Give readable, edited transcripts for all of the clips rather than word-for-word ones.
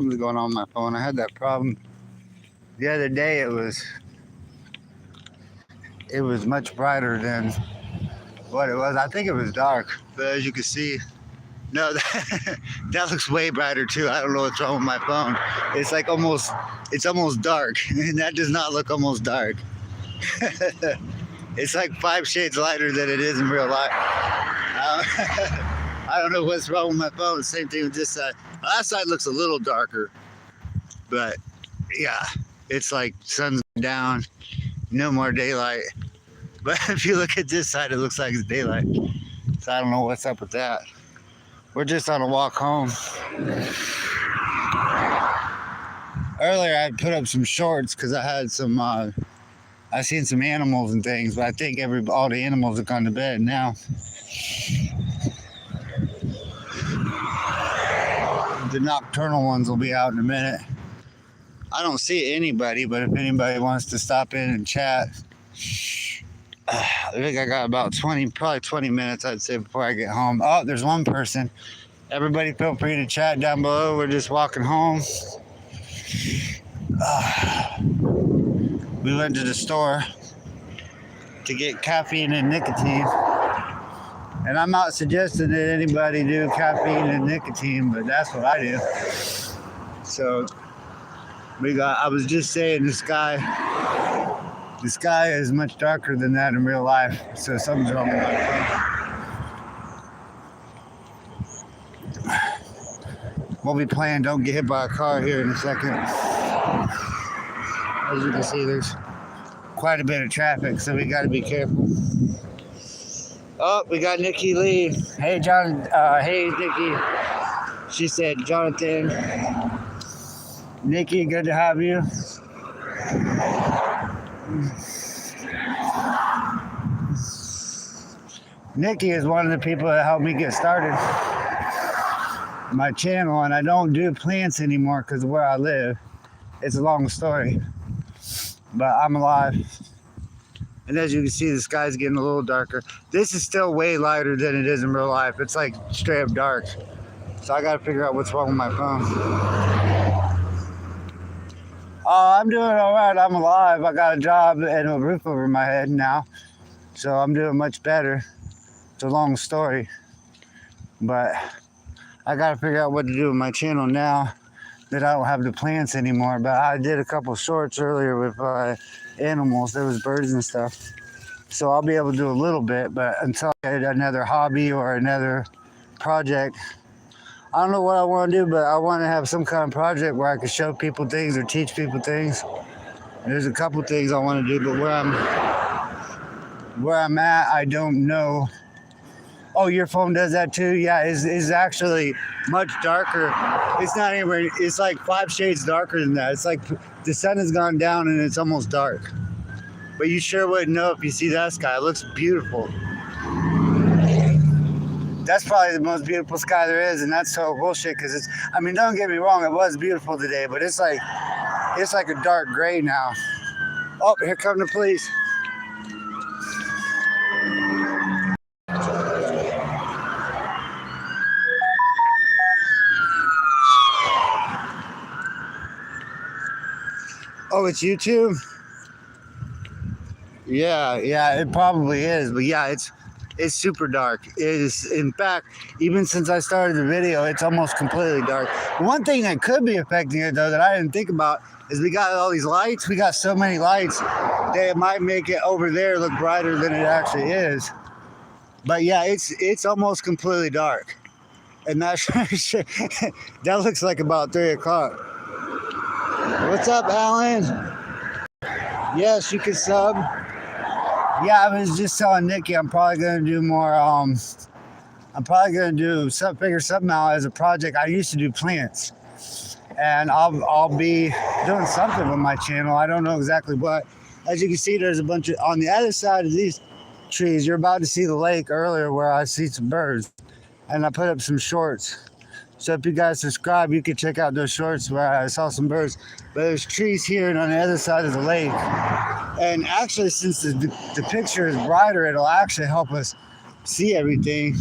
Something's going on with my phone. I had that problem the other day. It was much brighter than what it was. I think it was dark, but as you can see, no, that looks way brighter too. I don't know what's wrong with my phone. It's like it's almost dark, and that does not look almost dark. It's like 5 shades lighter than it is in real life. I don't know what's wrong with my phone. Same thing with this side. Last side looks a little darker, but yeah, it's like sun's down, no more daylight. But if you look at this side, it looks like it's daylight. So I don't know what's up with that. We're just on a walk home. Earlier, I put up some shorts because I had I seen some animals and things, but I think all the animals have gone to bed now. The nocturnal ones will be out in a minute. I don't see anybody, but if anybody wants to stop in and chat, I think I got about probably 20 minutes, I'd say, before I get home. Oh, there's one person. Everybody feel free to chat down below. We're just walking home. We went to the store to get caffeine and nicotine. And I'm not suggesting that anybody do caffeine and nicotine, but that's what I do. So I was just saying the sky is much darker than that in real life. So something's wrong with my phone. We'll be playing Don't Get Hit by a Car here in a second. As you can see, there's quite a bit of traffic, so we got to be careful. Oh, we got Nikki Lee. Hey, John. Hey, Nikki. She said, Jonathan. Nikki, good to have you. Nikki is one of the people that helped me get started my channel, and I don't do plants anymore because of where I live. It's a long story, but I'm alive. And as you can see, the sky's getting a little darker. This is still way lighter than it is in real life. It's like straight up dark. So I got to figure out what's wrong with my phone. Oh, I'm doing all right. I'm alive. I got a job and a roof over my head now. So I'm doing much better. It's a long story. But I got to figure out what to do with my channel now that I don't have the plants anymore. But I did a couple shorts earlier with animals. There was birds and stuff. So I'll be able to do a little bit. But until I get another hobby or another project, I don't know what I want to do, but I want to have some kind of project where I can show people things or teach people things. And there's a couple things I want to do, but where I'm at, I don't know. Oh, your phone does that too? Yeah, it's actually much darker. It's not anywhere. It's like 5 shades darker than that. It's like the sun has gone down and it's almost dark. But you sure wouldn't know if you see that sky. It looks beautiful. That's probably the most beautiful sky there is, and that's so bullshit because don't get me wrong, it was beautiful today, but it's like a dark gray now. Oh, here come the police. Oh, it's YouTube? Yeah, it probably is, but yeah, it's super dark. It is, in fact, even since I started the video, it's almost completely dark. One thing that could be affecting it, though, that I didn't think about is we got all these lights. We got so many lights that it might make it over there look brighter than it actually is. But yeah, it's almost completely dark. And that looks like about 3 o'clock. What's up, Alan? Yes, you can sub. Yeah, I was just telling Nikki I'm probably going to do more, I'm probably going to figure something out as a project. I used to do plants, and I'll be doing something with my channel. I don't know exactly what. As you can see, there's a bunch of, on the other side of these trees, you're about to see the lake earlier where I see some birds, and I put up some shorts. So if you guys subscribe, you can check out those shorts where I saw some birds. But there's trees here and on the other side of the lake. And actually, since the picture is brighter, it'll actually help us see everything.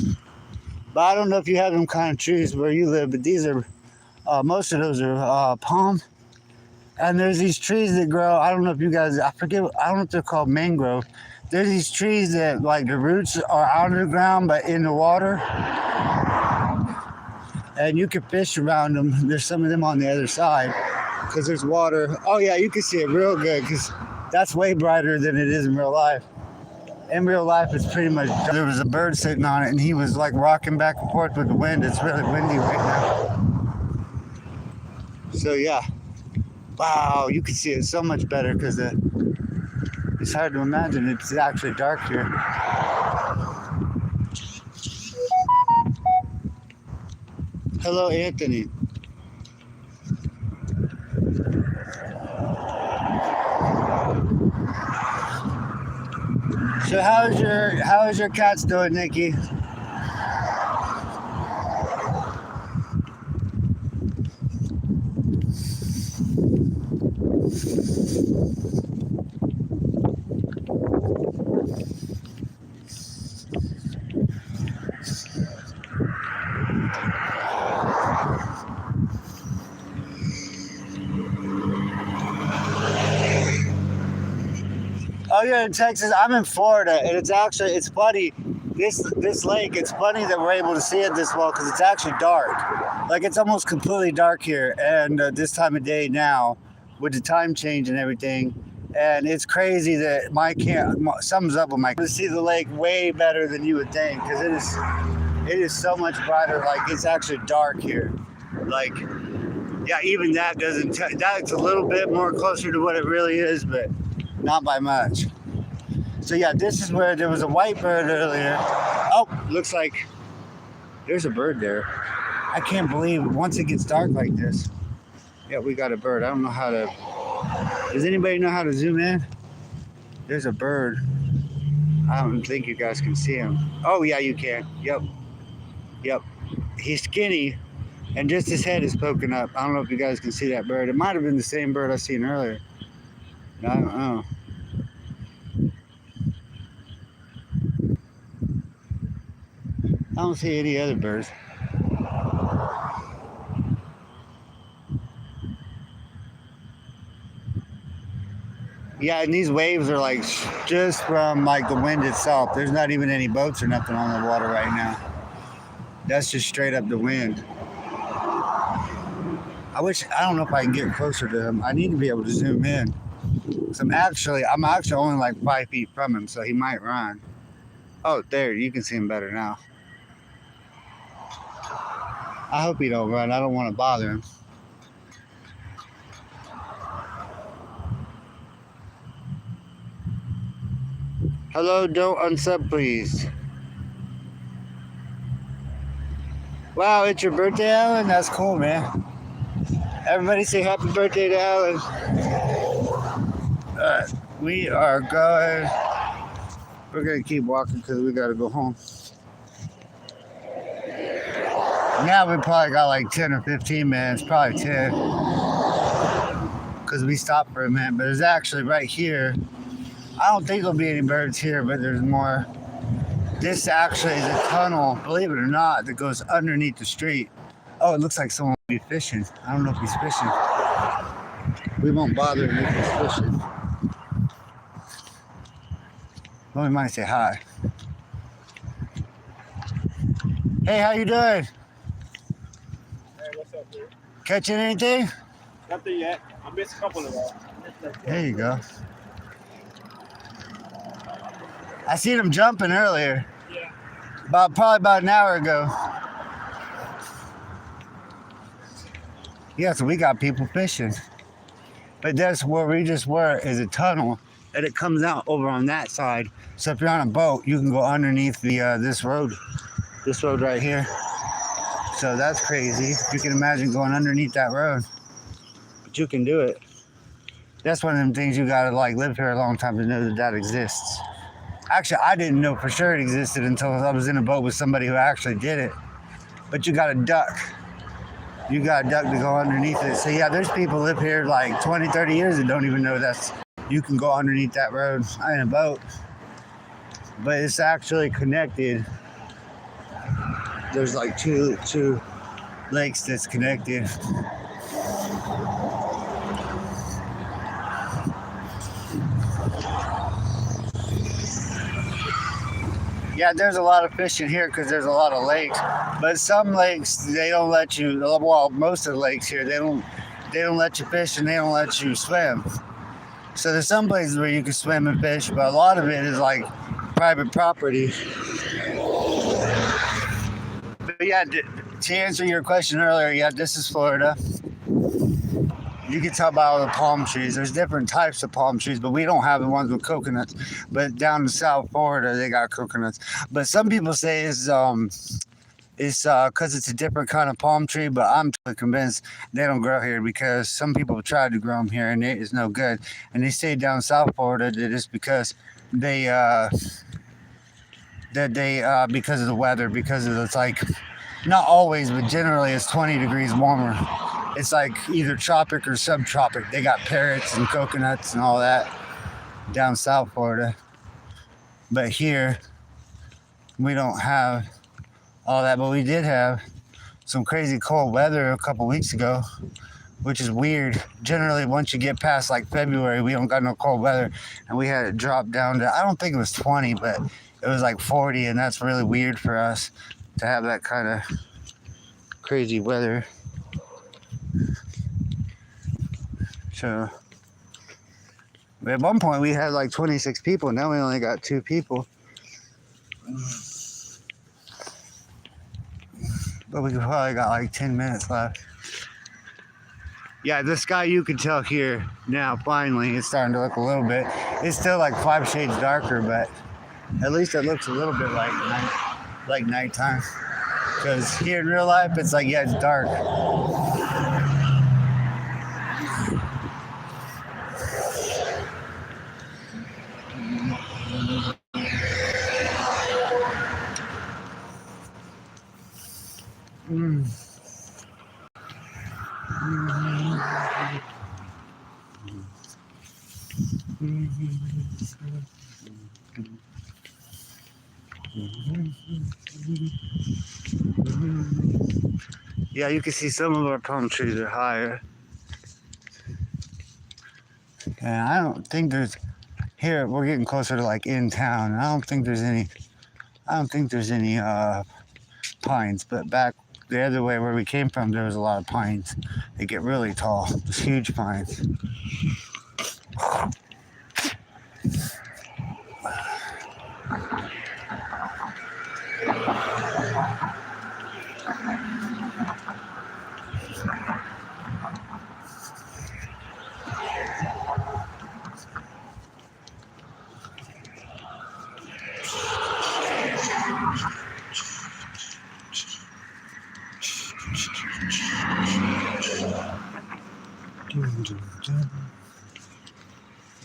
But I don't know if you have them kind of trees where you live, but these are Most of those are palm. And there's these trees that grow. I don't know if you guys, I forget, I don't know if they're called mangrove. There's these trees that like the roots are out of the ground but in the water. And you can fish around them. There's some of them on the other side because there's water. Oh yeah, you can see it real good because that's way brighter than it is in real life. In real life, it's pretty much, there was a bird sitting on it and he was like rocking back and forth with the wind. It's really windy right now. So yeah, wow, you can see it so much better because it's hard to imagine it's actually dark here. Hello, Anthony. So how is your cats doing, Nikki? Oh, you're in Texas. I'm in Florida, and it's funny. This lake. It's funny that we're able to see it this well because it's actually dark. Like it's almost completely dark here, and this time of day now, with the time change and everything. And it's crazy that something's up with my. To see the lake way better than you would think because it is so much brighter. Like it's actually dark here. Like yeah, even that doesn't. That's a little bit more closer to what it really is, but. Not by much. So yeah, this is where there was a white bird earlier. Oh, looks like there's a bird there. I can't believe once it gets dark like this. Yeah, we got a bird. I don't know how to. Does anybody know how to zoom in? There's a bird. I don't think you guys can see him. Oh yeah, you can. Yep. He's skinny, and just his head is poking up. I don't know if you guys can see that bird. It might have been the same bird I seen earlier. I don't know. I don't see any other birds. Yeah, and these waves are like just from like the wind itself. There's not even any boats or nothing on the water right now. That's just straight up the wind. I don't know if I can get closer to him. I need to be able to zoom in. So I'm actually only like 5 feet from him, so he might run. Oh, there, you can see him better now. I hope he don't run. I don't want to bother him. Hello, don't unsub, please. Wow, it's your birthday, Alan? That's cool, man. Everybody say happy birthday to Alan. We are going. We're going to keep walking because we got to go home. Now we probably got like 10 or 15 minutes, probably 10. Because we stopped for a minute, but it's actually right here. I don't think there'll be any birds here, but there's more. This actually is a tunnel, believe it or not, that goes underneath the street. Oh, it looks like someone will be fishing. I don't know if he's fishing. We won't bother him if he's fishing. Well, we might say hi. Hey, how you doing? Hey, what's up, dude? Catching anything? Nothing yet. I missed a couple of them. There you go. I seen him jumping earlier. Yeah. Probably about an hour ago. Yeah, so we got people fishing. But that's where we just were, is a tunnel, and it comes out over on that side. So if you're on a boat, you can go underneath the this road right here. So that's crazy. You can imagine going underneath that road. But you can do it. That's one of them things you gotta like live here a long time to know that that exists. Actually, I didn't know for sure it existed until I was in a boat with somebody who actually did it. But you gotta duck. You gotta duck to go underneath it. So yeah, there's people live here like 20, 30 years that don't even know you can go underneath that road in a boat. But it's actually connected. There's like two lakes that's connected. Yeah, there's a lot of fishing here because there's a lot of lakes. But some lakes they don't let you. Well, most of the lakes here they don't let you fish and they don't let you swim. So there's some places where you can swim and fish, but a lot of it is like private property. But yeah, to answer your question earlier, yeah, this is Florida. You can tell by all the palm trees. There's different types of palm trees, but we don't have the ones with coconuts. But down in South Florida, they got coconuts. But some people say it's because it's a different kind of palm tree. But I'm totally convinced they don't grow here because some people have tried to grow them here and it is no good. And they say down South Florida that it's because they because of the weather, because of it's like not always, but generally it's 20 degrees warmer. It's like either tropic or subtropic. They got parrots and coconuts and all that down South Florida. But here, we don't have all that. But we did have some crazy cold weather a couple weeks ago, which is weird. Generally, once you get past like February, we don't got no cold weather. And we had it drop down to, I don't think it was 20, but it was like 40. And that's really weird for us to have that kind of crazy weather. So at one point we had like 26 people. Now we only got 2 people. But we probably got like 10 minutes left. Yeah, the sky you can tell here now finally it's starting to look a little bit. It's still like 5 shades darker, but at least it looks a little bit like nighttime. Because here in real life it's like, yeah, it's dark. Yeah, you can see some of our palm trees are higher. And I don't think there's here we're getting closer to like in town. I don't think there's any pines, but back the other way where we came from there was a lot of pines. They get really tall, just huge pines.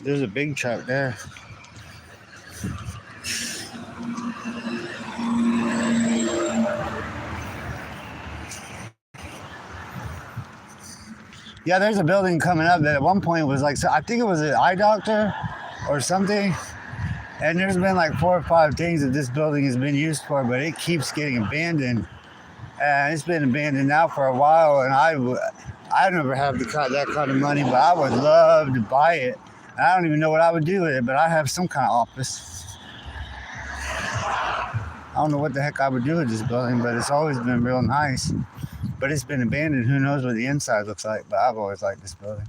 There's a big truck there. Yeah, there's a building coming up that at one point was like, so I think it was an eye doctor or something. And there's been like 4 or 5 things that this building has been used for, but it keeps getting abandoned. And it's been abandoned now for a while. And I never have that kind of money, but I would love to buy it. I don't even know what I would do with it, but I have some kind of office. I don't know what the heck I would do with this building, but it's always been real nice. But it's been abandoned. Who knows what the inside looks like, but I've always liked this building.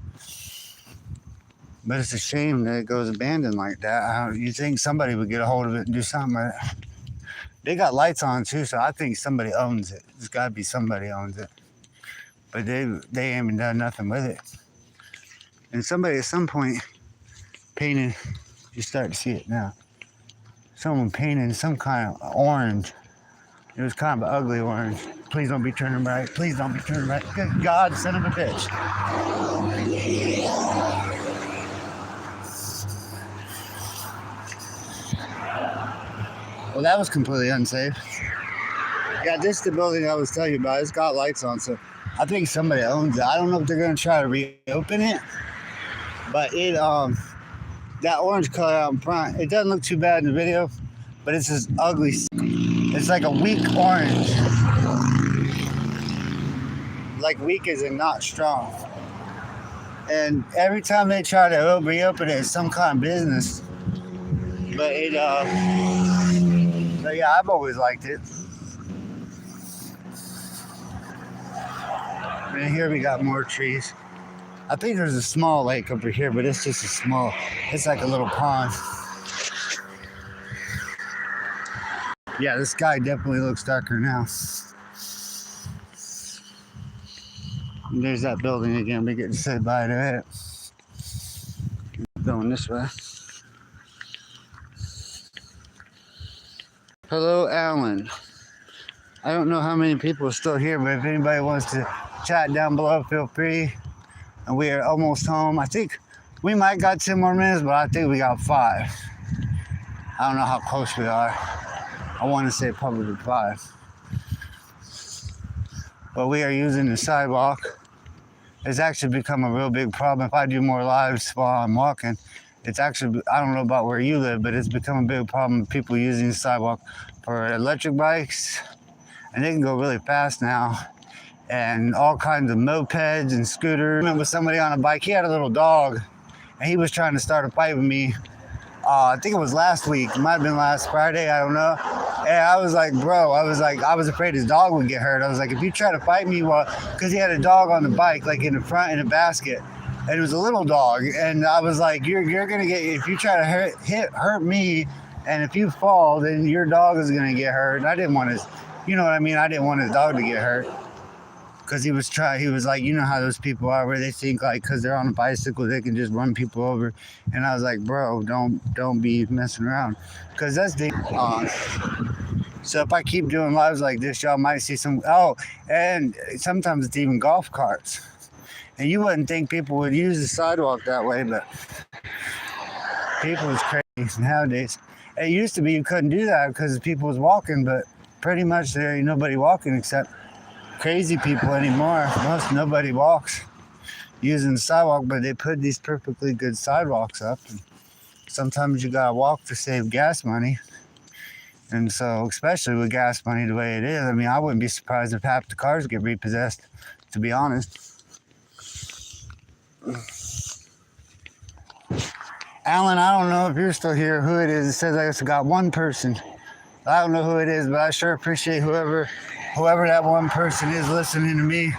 But it's a shame that it goes abandoned like that. You think somebody would get a hold of it and do something with it. They got lights on too, so I think somebody owns it. There's got to be somebody owns it. But they haven't done nothing with it. And somebody at some point painted, you start to see it now. Someone painted some kind of orange. It was kind of an ugly orange. Please don't be turning right. Please don't be turning right. Good God, son of a bitch. Well, that was completely unsafe. Yeah, this is the building I was telling you about. It's got lights on, so I think somebody owns it. I don't know if they're going to try to reopen it, but that orange color out in front, it doesn't look too bad in the video, but it's this ugly, it's like a weak orange. like weak as in not strong. And every time they try to reopen it, it's some kind of business. But but yeah, I've always liked it. And here we got more trees. I think there's a small lake over here, but it's just it's like a little pond. Yeah, the sky definitely looks darker now. And there's that building again. We get to say bye to it. Going this way. Hello, Alan. I don't know how many people are still here, but if anybody wants to chat down below, feel free. And we are almost home. I think we might got 10 more minutes, but I think we got 5. I don't know how close we are. I want to say probably 5. But we are using the sidewalk. It's actually become a real big problem. If I do more lives while I'm walking, it's actually, I don't know about where you live, but it's become a big problem. People using the sidewalk for electric bikes, and they can go really fast now. And all kinds of mopeds and scooters. I remember somebody on a bike, he had a little dog, and he was trying to start a fight with me. I think it was last week. It might have been last Friday, I don't know. And I was like, bro, I was afraid his dog would get hurt. I was like, if you try to fight me, well, because he had a dog on the bike, like in the front in a basket. And it was a little dog. And I was like, you're going to get, if you try to hurt me, and if you fall, then your dog is going to get hurt. And I didn't want his, you know what I mean? I didn't want his dog to get hurt. Because he was like, you know how those people are where they think like because they're on a bicycle they can just run people over. And I was like, bro, don't be messing around, because that's dangerous. So if I keep doing lives like this, y'all might see some, and sometimes it's even golf carts. And you wouldn't think people would use the sidewalk that way, but people is crazy nowadays. It used to be you couldn't do that because people was walking, but pretty much there ain't nobody walking except crazy people anymore. Nobody walks using the sidewalk, but they put these perfectly good sidewalks up. And sometimes you gotta walk to save gas money. And so, especially with gas money the way it is, I mean, I wouldn't be surprised if half the cars get repossessed, to be honest. Alan, I don't know if you're still here, who it is. It says I just got one person. I don't know who it is, but I sure appreciate whoever that one person is listening to me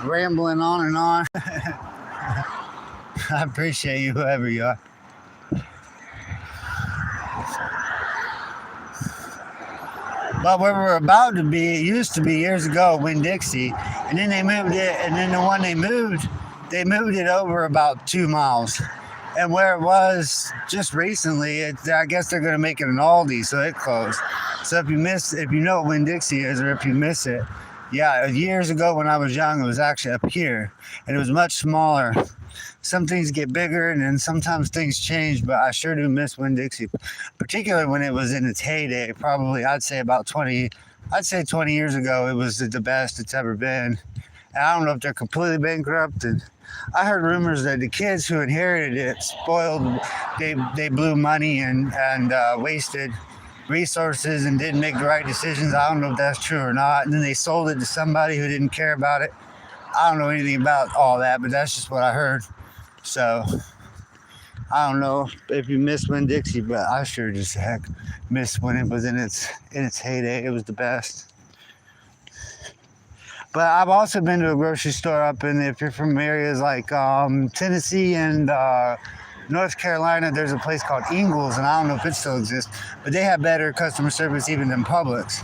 rambling on and on. I appreciate you, whoever you are. But where we're about to be, it used to be years ago, Winn-Dixie, and then they moved it, and then the one they moved it over about 2 miles. And where it was just recently, I guess they're going to make it an Aldi, so it closed. So if you know what Winn-Dixie is, or if you miss it, yeah, years ago when I was young, it was actually up here, and it was much smaller. Some things get bigger, and then sometimes things change, but I sure do miss Winn-Dixie, particularly when it was in its heyday. Probably, I'd say 20 years ago, it was the best it's ever been. And I don't know if they're completely bankrupt. And I heard rumors that the kids who inherited it spoiled, they blew money and wasted resources and didn't make the right decisions. I don't know if that's true or not. And then they sold it to somebody who didn't care about it. I don't know anything about all that, but that's just what I heard. So I don't know if you miss Winn-Dixie, but I sure just heck miss when it was in its heyday. It was the best. But I've also been to a grocery store up in, if you're from areas like Tennessee and North Carolina, there's a place called Ingles, and I don't know if it still exists, but they have better customer service even than Publix.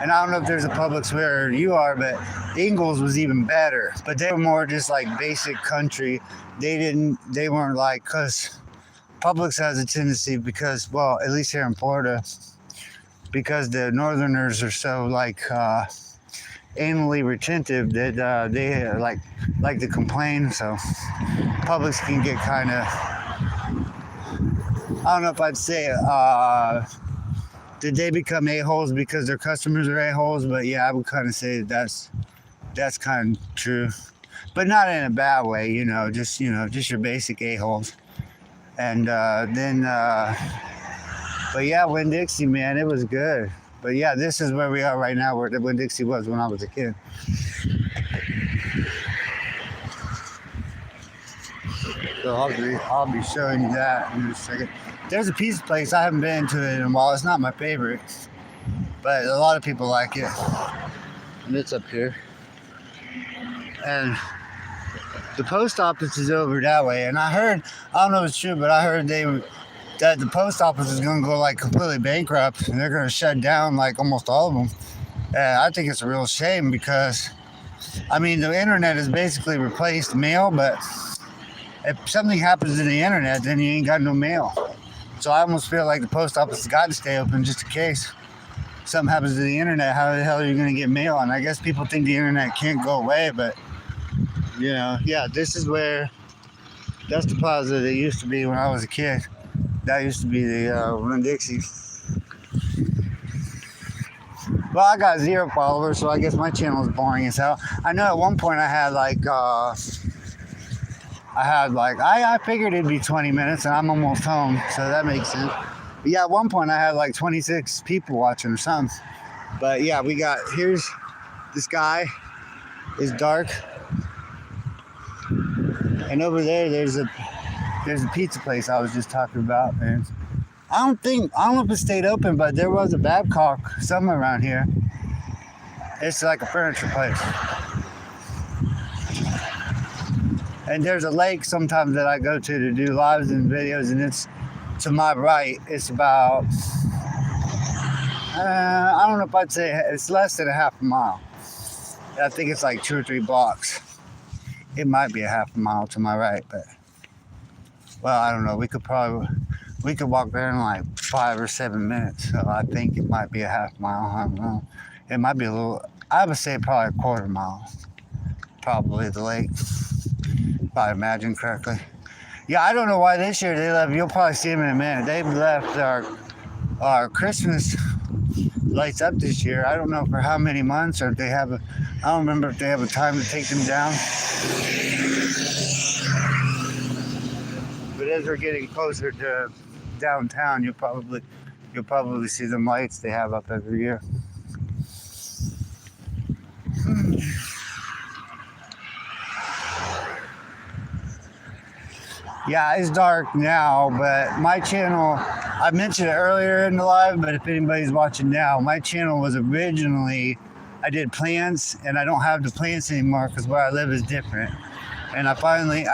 And I don't know if there's a Publix where you are, but Ingles was even better. But they were more just like basic country. They weren't like, because Publix has a tendency, because, well, at least here in Florida, because the Northerners are so like anally retentive that they like to complain. So Publix can get kind of, I don't know if I'd say did they become a-holes because their customers are a-holes, but yeah, I would kind of say that's kind of true, but not in a bad way, just your basic a-holes. And but yeah, Winn-Dixie, man, it was good. But yeah, this is where we are right now, where the Winn-Dixie was when I was a kid. So I'll be showing you that in just a second. There's a pizza place. I haven't been to it in a while. It's not my favorite, but a lot of people like it. And it's up here. And the post office is over that way. And I heard, I don't know if it's true, but I heard that the post office is going to go like completely bankrupt and they're going to shut down like almost all of them. And I think it's a real shame because, I mean, the internet has basically replaced mail, but if something happens to the internet, then you ain't got no mail. So I almost feel like the post office has got to stay open just in case something happens to the internet. How the hell are you going to get mail? And I guess people think the internet can't go away, but you know, yeah, this is where, that's the plaza that used to be when I was a kid. That used to be the Winn-Dixie. Well, I got 0 followers, so I guess my channel is boring as hell. I know at one point I had like, I figured it'd be 20 minutes and I'm almost home, so that makes sense. But yeah, at one point I had like 26 people watching or something. But yeah, here's this guy is dark. And over there, there's a pizza place I was just talking about, and I don't know if it stayed open, but there was a Babcock somewhere around here. It's like a furniture place. And there's a lake sometimes that I go to do lives and videos, and it's to my right. It's about, I don't know if I'd say, it's less than a half a mile. I think it's like 2 or 3 blocks. It might be a half a mile to my right, but, well, I don't know. We could walk there in like 5 or 7 minutes. So I think it might be a half mile. I don't know. It might be a little, I would say probably a quarter mile. Probably the lake, if I imagine correctly. Yeah, I don't know why this year they left. You'll probably see them in a minute. They've left our Christmas lights up this year. I don't know for how many months, or if they have I don't remember if they have a time to take them down. But as we're getting closer to downtown, you'll probably see them lights they have up every year. Yeah, it's dark now, but my channel, I mentioned it earlier in the live, but if anybody's watching now, my channel was originally, I did plants, and I don't have the plants anymore because where I live is different. And I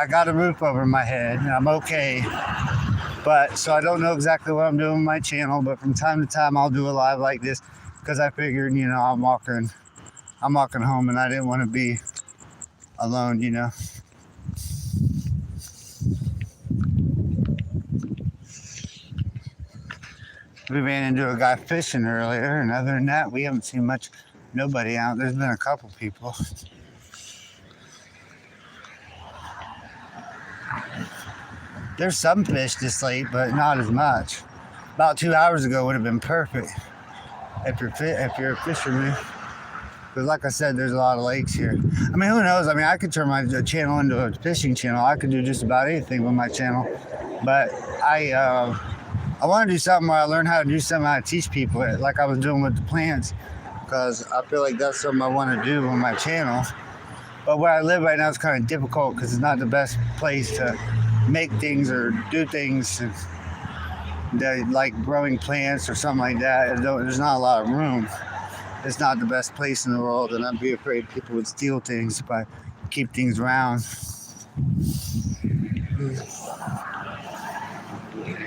got a roof over my head, and I'm okay. But, so I don't know exactly what I'm doing with my channel, but from time to time I'll do a live like this because I figured, you know, I'm walking home and I didn't want to be alone, you know. We ran into a guy fishing earlier, and other than that, we haven't seen nobody out. There's been a couple people. There's some fish this late, but not as much. About 2 hours ago would have been perfect if you're a fisherman. Because like I said, there's a lot of lakes here. I mean, who knows? I mean, I could turn my channel into a fishing channel. I could do just about anything with my channel. But I want to do something where I learn how to do something, how to teach people it, like I was doing with the plants, because I feel like that's something I want to do on my channel. But where I live right now is kind of difficult because it's not the best place to make things or do things like growing plants or something like that. There's not a lot of room. It's not the best place in the world, and I'd be afraid people would steal things if I keep things around.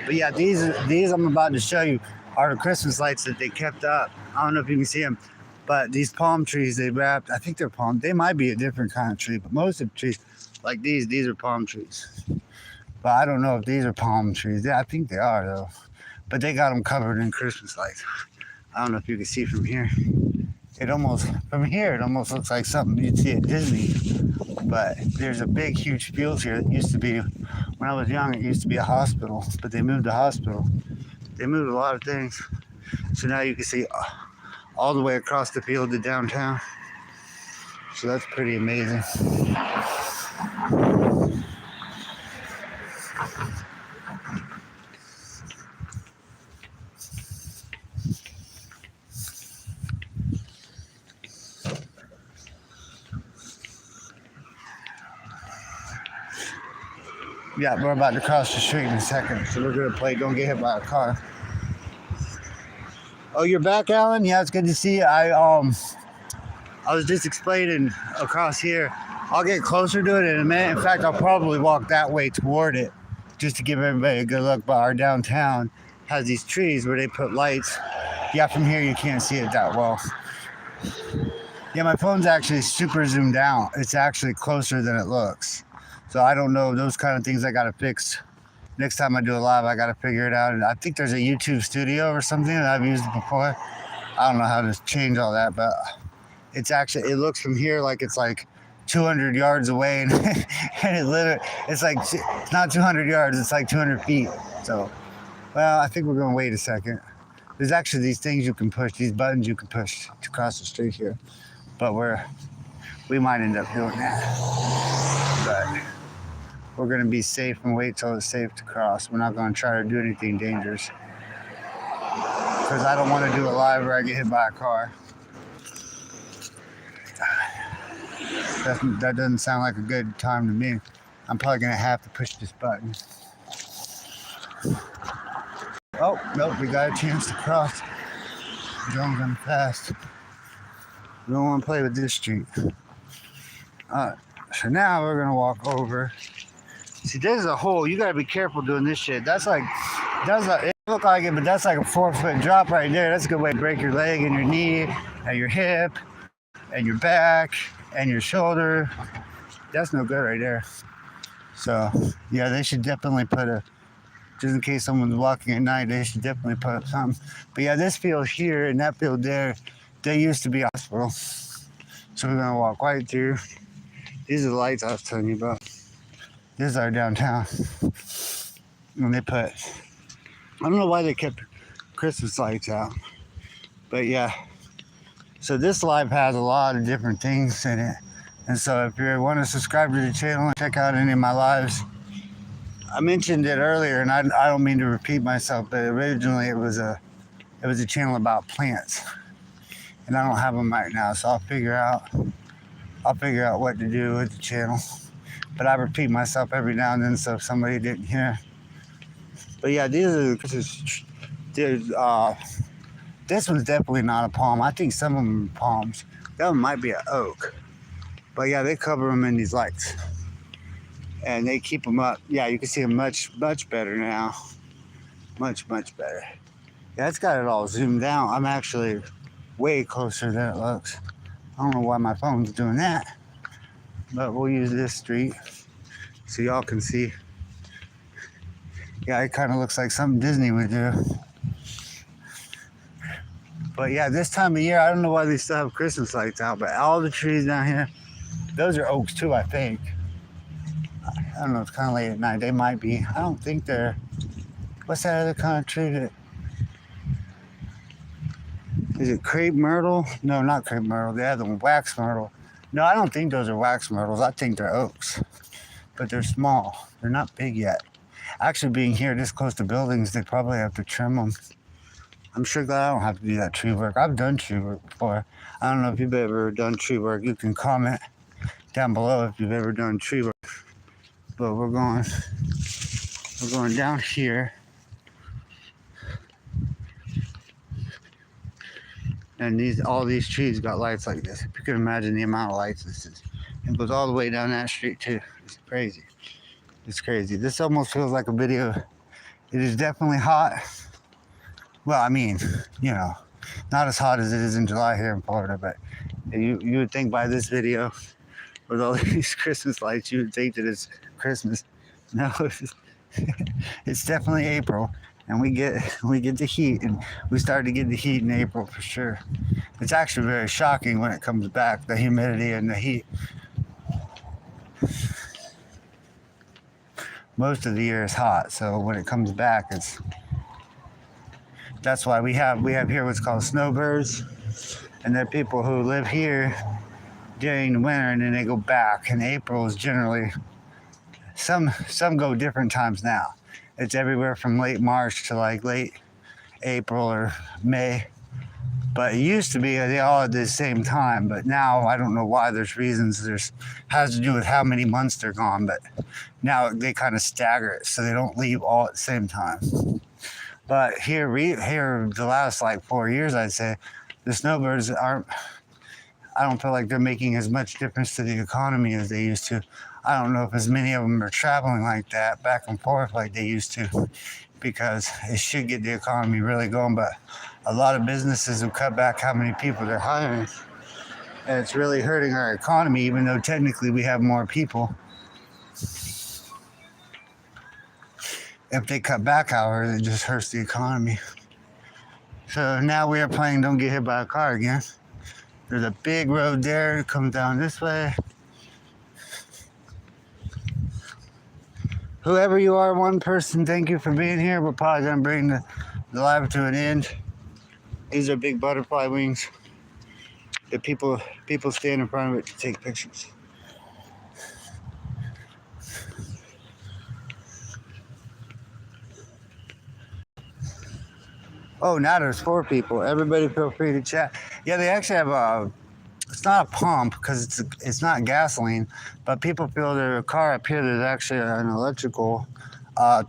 But yeah, these I'm about to show you are the Christmas lights that they kept up. I don't know if you can see them, but these palm trees they wrapped. I think they're palm. They might be a different kind of tree, but most of the trees, like these are palm trees. But I don't know if these are palm trees. Yeah, I think they are though. But they got them covered in Christmas lights. I don't know if you can see from here. From here, it almost looks like something you'd see at Disney. But there's a big, huge field here. It used to be, when I was young, it used to be a hospital. But they moved the hospital. They moved a lot of things. So now you can see all the way across the field to downtown. So that's pretty amazing. Yeah, we're about to cross the street in a second, so we're gonna play Don't Get Hit by a Car. Oh, you're back, Alan? Yeah, it's good to see you. I was just explaining across here. I'll get closer to it in a minute. In fact, I'll probably walk that way toward it just to give everybody a good look. But our downtown has these trees where they put lights. Yeah, from here you can't see it that well. Yeah, my phone's actually super zoomed out. It's actually closer than it looks. So I don't know, those kind of things I gotta fix. Next time I do a live, I gotta figure it out. And I think there's a YouTube studio or something that I've used before. I don't know how to change all that, but it's actually, it looks from here like it's like 200 yards away, and, and it's like, it's not 200 yards, it's like 200 feet. So, well, I think we're gonna wait a second. There's actually these things you can push, these buttons you can push to cross the street here. But we might end up doing that. But we're gonna be safe and wait till it's safe to cross. We're not gonna try to do anything dangerous. Because I don't wanna do it live where I get hit by a car. That doesn't sound like a good time to me. I'm probably gonna have to push this button. Oh, nope, we got a chance to cross. Going going fast. We don't want to play with this street. Alright, so now we're gonna walk over. See, there's a hole. You gotta be careful doing this shit. It look like it, but that's like a 4-foot drop right there. That's a good way to break your leg and your knee and your hip and your back and your shoulder. That's no good right there. So yeah, they should definitely put just in case someone's walking at night, they should definitely put up something. But yeah, this field here and that field there, they used to be a hospital. So we're gonna walk right through. These are the lights I was telling you about. This is our downtown. And they put, I don't know why they kept Christmas lights out, but yeah. So this live has a lot of different things in it. And so if you want to subscribe to the channel and check out any of my lives, I mentioned it earlier, and I don't mean to repeat myself, but originally it was a channel about plants, and I don't have them right now, so I'll figure out what to do with the channel. But I repeat myself every now and then, so if somebody didn't hear. But yeah, this one's definitely not a palm. I think some of them are palms. That one might be an oak. But yeah, they cover them in these lights. And they keep them up. Yeah, you can see them much, much better now. Much, much better. Yeah, it's got it all zoomed out. I'm actually way closer than it looks. I don't know why my phone's doing that. But we'll use this street so y'all can see. Yeah, it kind of looks like something Disney would do. But yeah, this time of year, I don't know why they still have Christmas lights out, but all the trees down here, those are oaks too, I think. I don't know, it's kind of late at night. They might be. I don't think they're, what's that other kind of tree that, is it crepe myrtle? No, not crepe myrtle. The other one, wax myrtle. No, I don't think those are wax myrtles. I think they're oaks. But they're small. They're not big yet. Actually, being here this close to buildings, they probably have to trim them. I'm sure glad I don't have to do that tree work. I've done tree work before. I don't know if you've ever done tree work. You can comment down below if you've ever done tree work. But we're going down here. And all these trees got lights like this. If you can imagine the amount of lights this is. It goes all the way down that street too. It's crazy. It's crazy. This almost feels like a video. It is definitely hot. Well, I mean, you know, not as hot as it is in July here in Florida, but you would think by this video with all these Christmas lights, you would think that it's Christmas. No, it's definitely April, and we get the heat, and we started to get the heat in April for sure. It's actually very shocking when it comes back, the humidity and the heat. Most of the year is hot, so when it comes back, that's why we have here what's called snowbirds, and they're people who live here during the winter, and then they go back. And April is generally, some go different times now. It's everywhere from late March to like late April or May. But it used to be they all at the same time. But now I don't know why. There's reasons. There's has to do with how many months they're gone. But now they kind of stagger it so they don't leave all at the same time. But here the last like 4 years, I'd say the snowbirds aren't. I don't feel like they're making as much difference to the economy as they used to. I don't know if as many of them are traveling like that back and forth like they used to, because it should get the economy really going. But a lot of businesses have cut back how many people they're hiring, and it's really hurting our economy, even though technically we have more people. If they cut back hours, it just hurts the economy. So now we are playing Don't Get Hit by a Car again. There's a big road there that comes down this way. Whoever you are, one person, thank you for being here. We're probably going to bring the live to an end. These are big butterfly wings. The people stand in front of it to take pictures. Oh, now there's 4 people. Everybody feel free to chat. Yeah, they actually have it's not a pump because it's not gasoline, but people feel their car up here, there's actually an electrical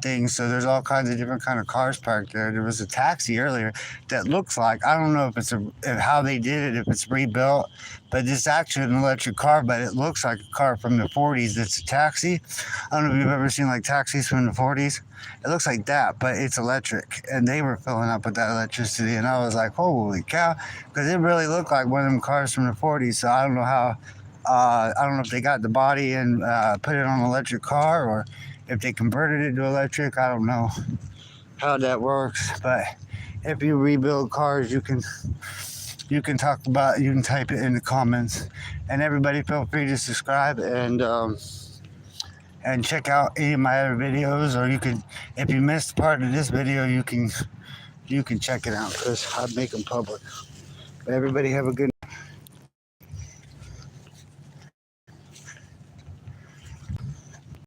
thing. So there's all kinds of different kind of cars parked there. There was a taxi earlier that looks like, I don't know if it's how they did it, if it's rebuilt, but it's actually an electric car, but it looks like a car from the 40s. It's a taxi. I don't know if you've ever seen like taxis from the 40s. It looks like that, but it's electric, and they were filling up with that electricity, and I was like, holy cow, because it really looked like one of them cars from the 40s. So I don't know how, I don't know if they got the body and put it on an electric car, or if they converted it to electric. I don't know how that works, but if you rebuild cars, you can talk about, you can type it in the comments, and everybody feel free to subscribe and check out any of my other videos, or you can, if you missed part of this video, you can check it out because I make them public. But everybody have a good